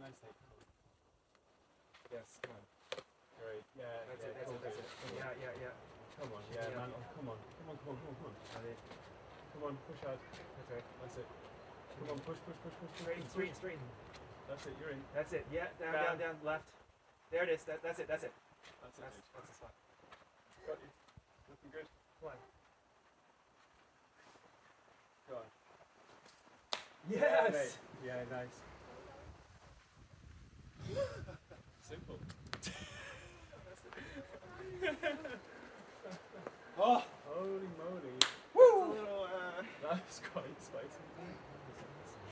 Nicely. Yes, come on. Great. Yeah. That's yeah, it, that's cool, it, that's dude. it. Come on. Yeah. Come on. Yeah, Yeah. man. Oh, come on. Come on. Got it. Come on. Push out. That's right. That's it. Come on. Push. Straighten. That's it. You're in. That's it. Yeah, down, left. There it is. That's it. That's it. That's the spot. Got you. Looking good. Come on. Go on. Yes! Yeah, nice. Simple. Oh! Holy moly. Woo! That was quite spicy.